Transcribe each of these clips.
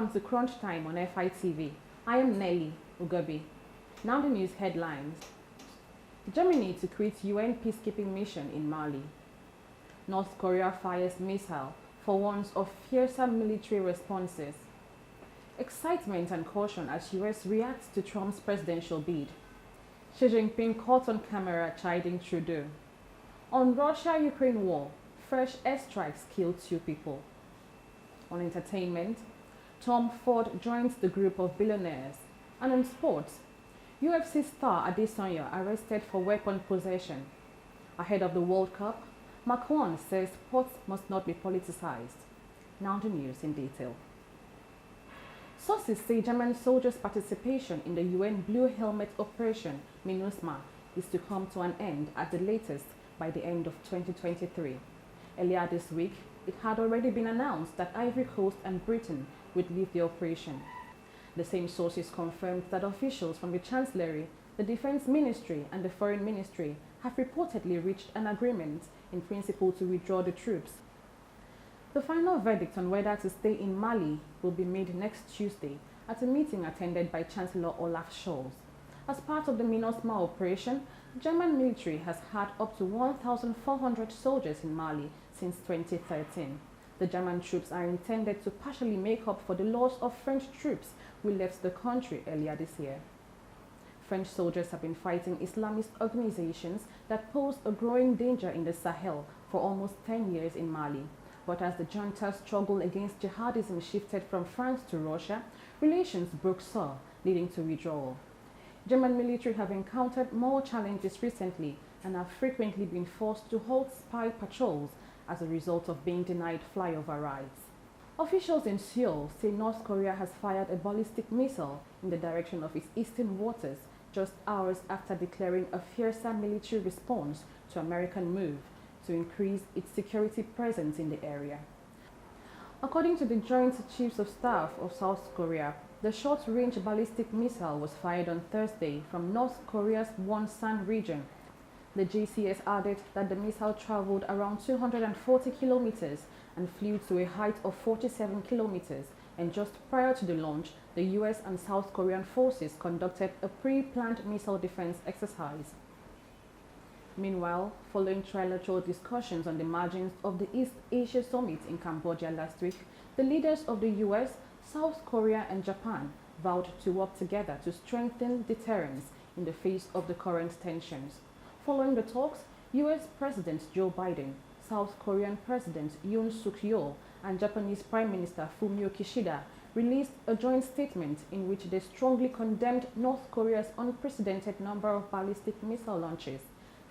Welcome to Crunch Time on fitv. I am Nelly Ugobi. Now the news headlines. Germany to quit UN peacekeeping mission in Mali. North Korea fires missile for warns of fiercer military responses. Excitement and caution as US reacts to Trump's presidential bid. Xi Jinping caught on camera chiding Trudeau. On Russia-Ukraine war, fresh airstrikes killed 2 people. On entertainment, Tom Ford joins the group of billionaires. And on sports, UFC star Adesanya arrested for weapon possession. Ahead of the World Cup, Macron says sports must not be politicized. Now the news in detail. Sources say German soldiers' participation in the UN Blue Helmet operation MINUSMA is to come to an end at the latest by the end of 2023. Earlier this week, it had already been announced that Ivory Coast and Britain would leave the operation. The same sources confirmed that officials from the Chancellery, the Defense Ministry and the Foreign Ministry have reportedly reached an agreement in principle to withdraw the troops. The final verdict on whether to stay in Mali will be made next Tuesday at a meeting attended by Chancellor Olaf Scholz. As part of the MINUSMA operation, the German military has had up to 1,400 soldiers in Mali since 2013. The German troops are intended to partially make up for the loss of French troops who left the country earlier this year. French soldiers have been fighting Islamist organizations that pose a growing danger in the Sahel for almost 10 years in Mali. But as the junta's struggle against jihadism shifted from France to Russia, relations broke sour, leading to withdrawal. German military have encountered more challenges recently and have frequently been forced to halt spy patrols as a result of being denied flyover rights. Officials in Seoul say North Korea has fired a ballistic missile in the direction of its eastern waters just hours after declaring a fiercer military response to American move to increase its security presence in the area. According to the Joint Chiefs of Staff of South Korea, the short-range ballistic missile was fired on Thursday from North Korea's Wonsan region. The JCS added that the missile traveled around 240 kilometers and flew to a height of 47 kilometers, and just prior to the launch, the US and South Korean forces conducted a pre-planned missile defense exercise. Meanwhile, following trilateral discussions on the margins of the East Asia Summit in Cambodia last week, the leaders of the US, South Korea and Japan vowed to work together to strengthen deterrence in the face of the current tensions. Following the talks, US President Joe Biden, South Korean President Yoon Suk-yeol and Japanese Prime Minister Fumio Kishida released a joint statement in which they strongly condemned North Korea's unprecedented number of ballistic missile launches.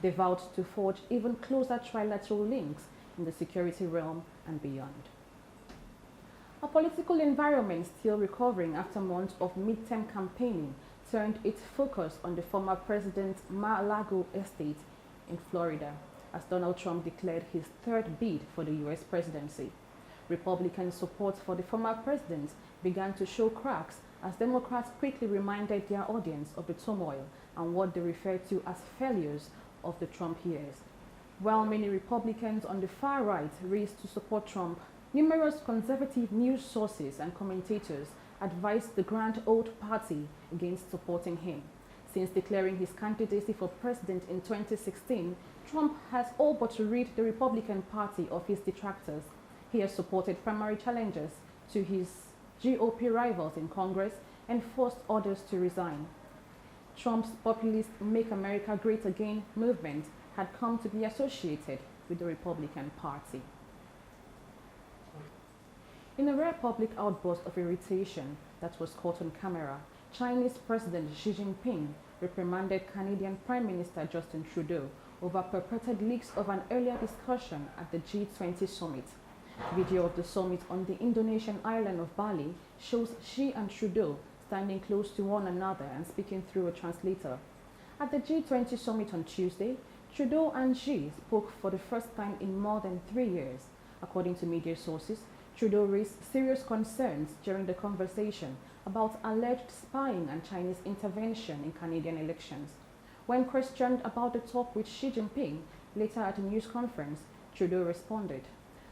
They vowed to forge even closer trilateral links in the security realm and beyond. A political environment still recovering after months of midterm campaigning turned its focus on the former president's Mar-a-Lago estate in Florida, as Donald Trump declared his 3rd bid for the US presidency. Republican support for the former president began to show cracks as Democrats quickly reminded their audience of the turmoil and what they referred to as failures of the Trump years. While many Republicans on the far right raced to support Trump, numerous conservative news sources and commentators advised the Grand Old Party against supporting him. Since declaring his candidacy for president in 2016, Trump has all but rid the Republican Party of his detractors. He has supported primary challengers to his GOP rivals in Congress and forced others to resign. Trump's populist Make America Great Again movement had come to be associated with the Republican Party. In a rare public outburst of irritation that was caught on camera, Chinese President Xi Jinping reprimanded Canadian Prime Minister Justin Trudeau over purported leaks of an earlier discussion at the G20 summit. Video of the summit on the Indonesian island of Bali shows Xi and Trudeau standing close to one another and speaking through a translator. At the G20 summit on Tuesday, Trudeau and Xi spoke for the first time in more than 3 years. According to media sources, Trudeau raised serious concerns during the conversation about alleged spying and Chinese intervention in Canadian elections. When questioned about the talk with Xi Jinping later at a news conference, Trudeau responded,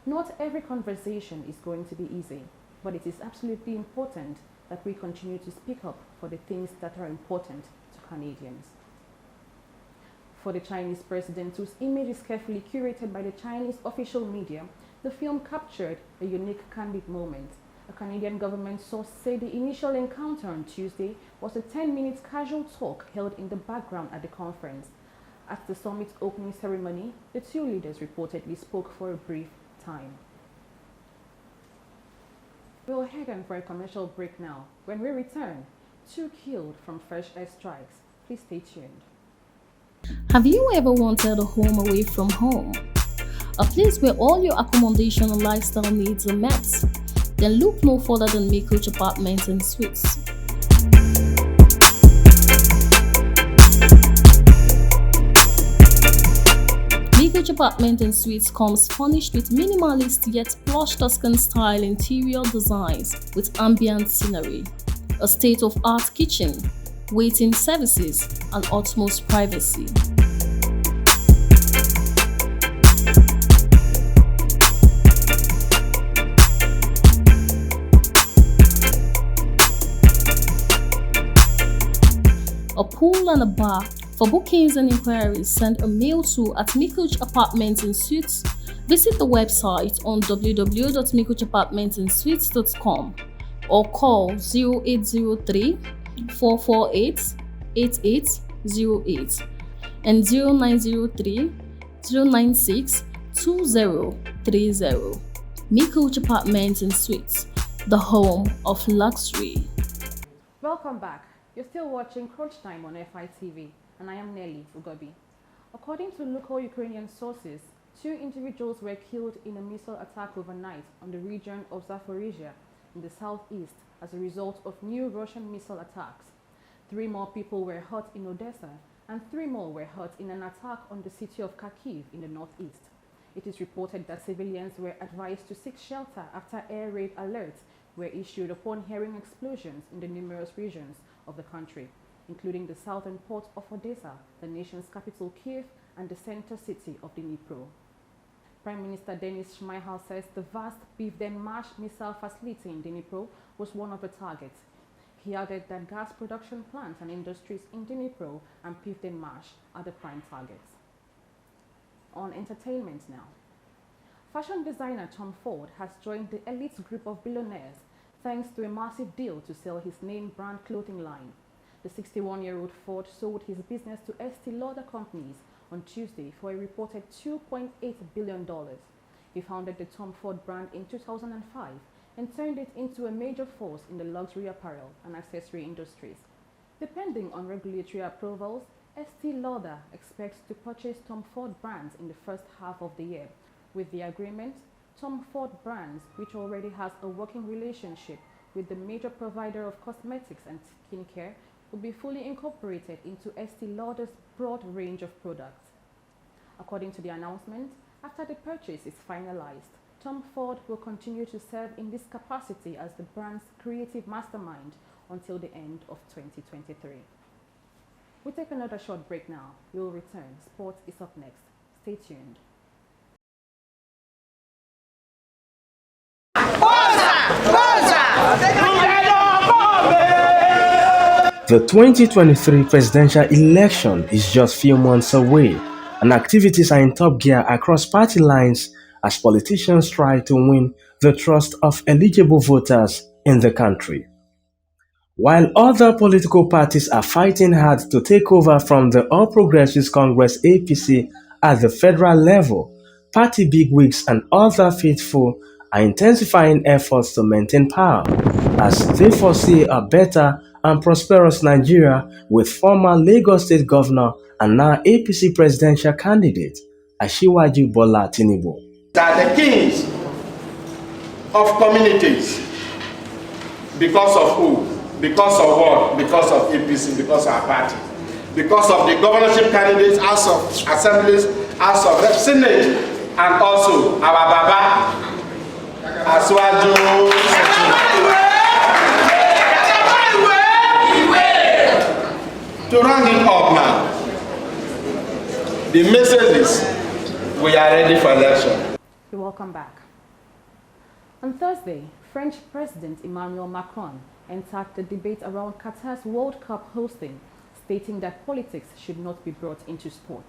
"Not every conversation is going to be easy. but it is absolutely important that we continue to speak up for the things that are important to Canadians. For the Chinese president, whose image is carefully curated by the Chinese official media, the film captured a unique, candid moment. A Canadian government source said the initial encounter on Tuesday was a 10-minute casual talk held in the background at the conference. At the summit's opening ceremony, the two leaders reportedly spoke for a brief time. We'll head on for a commercial break now. When we return, 2 killed from fresh airstrikes. Please stay tuned. Have you ever wanted a home away from home? A place where all your accommodation and lifestyle needs are met? Then look no further than Makeoach Apartments and Suites. Makeoach Apartments and Suites comes furnished with minimalist yet plush Tuscan style interior designs with ambient scenery, a state-of-art kitchen, waiting services, and utmost privacy. A pool and a bar. For bookings and inquiries, send a mail to @Makeoach Apartments and Suites. Visit the website on www.makeoachapartmentsandsuites.com or call 0803 448 8808 and 0903 096 2030. Makeoach Apartments and Suites, the home of luxury. Welcome back. You're still watching Crunch Time on FITV, and I am Nelly Ugobi. According to local Ukrainian sources, 2 individuals were killed in a missile attack overnight on the region of Zaporizhia in the southeast as a result of new Russian missile attacks. 3 more people were hurt in Odessa, and 3 more were hurt in an attack on the city of Kharkiv in the northeast. It is reported that civilians were advised to seek shelter after air raid alerts were issued upon hearing explosions in the numerous regions of the country, including the southern port of Odessa, the nation's capital Kyiv, and the center city of Dnipro. Prime Minister Denis Shmyhal says the vast Pivden-Mash missile facility in Dnipro was one of the targets. He added that gas production plants and industries in Dnipro and Pivden-Mash are the prime targets. On entertainment now. Fashion designer Tom Ford has joined the elite group of billionaires thanks to a massive deal to sell his name brand clothing line. The 61-year-old Ford sold his business to Estee Lauder Companies on Tuesday for a reported $2.8 billion. He founded the Tom Ford brand in 2005 and turned it into a major force in the luxury apparel and accessory industries. Depending on regulatory approvals, Estee Lauder expects to purchase Tom Ford brands in the first half of the year. With the agreement, Tom Ford Brands, which already has a working relationship with the major provider of cosmetics and skincare, will be fully incorporated into Estee Lauder's broad range of products. According to the announcement, after the purchase is finalized, Tom Ford will continue to serve in this capacity as the brand's creative mastermind until the end of 2023. We'll take another short break now. We will return. Sports is up next. Stay tuned. The 2023 presidential election is just few months away, and activities are in top gear across party lines as politicians try to win the trust of eligible voters in the country. While other political parties are fighting hard to take over from the All Progressives Congress APC at the federal level, party bigwigs and other faithful are intensifying efforts to maintain power as they foresee a better and prosperous Nigeria with former Lagos State Governor and now APC presidential candidate Asiwaju Bola Tinubu. They are the kings of communities. Because of who? Because of what? Because of APC, because of our party. Because of the governorship candidates, House of Assemblies, House of Reps, Senate, and also our Baba, Asiwaju. To round it up now, the message is we are ready for election. Welcome back. On Thursday, French President Emmanuel Macron entered the debate around Qatar's World Cup hosting, stating that politics should not be brought into sport.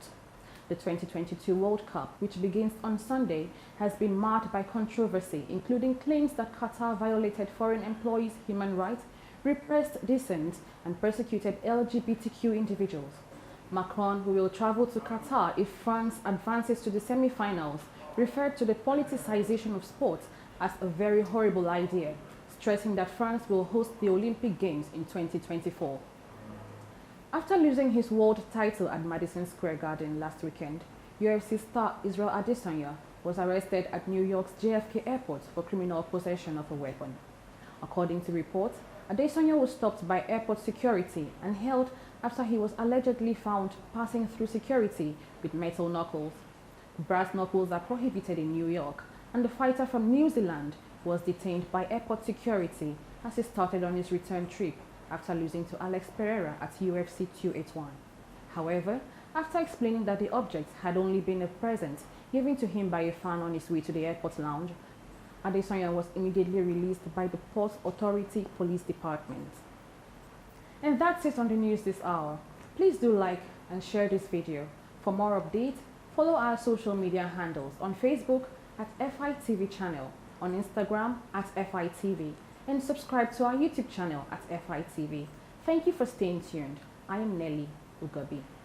The 2022 World Cup, which begins on Sunday, has been marred by controversy, including claims that Qatar violated foreign employees' human rights, repressed dissent, and persecuted LGBTQ individuals. Macron, who will travel to Qatar if France advances to the semi-finals, referred to the politicization of sport as a very horrible idea, stressing that France will host the Olympic Games in 2024. After losing his world title at Madison Square Garden last weekend, UFC star Israel Adesanya was arrested at New York's JFK Airport for criminal possession of a weapon. According to reports, Adesanya was stopped by airport security and held after he was allegedly found passing through security with metal knuckles. Brass knuckles are prohibited in New York, and the fighter from New Zealand was detained by airport security as he started on his return trip after losing to Alex Pereira at UFC 281. However, after explaining that the object had only been a present given to him by a fan on his way to the airport lounge, Adesanya was immediately released by the Port Authority Police Department. And that's it on the news this hour. Please do like and share this video. For more updates, follow our social media handles on Facebook at FITV channel, on Instagram at FITV, and subscribe to our YouTube channel at FITV. Thank you for staying tuned. I am Nelly Ugabi.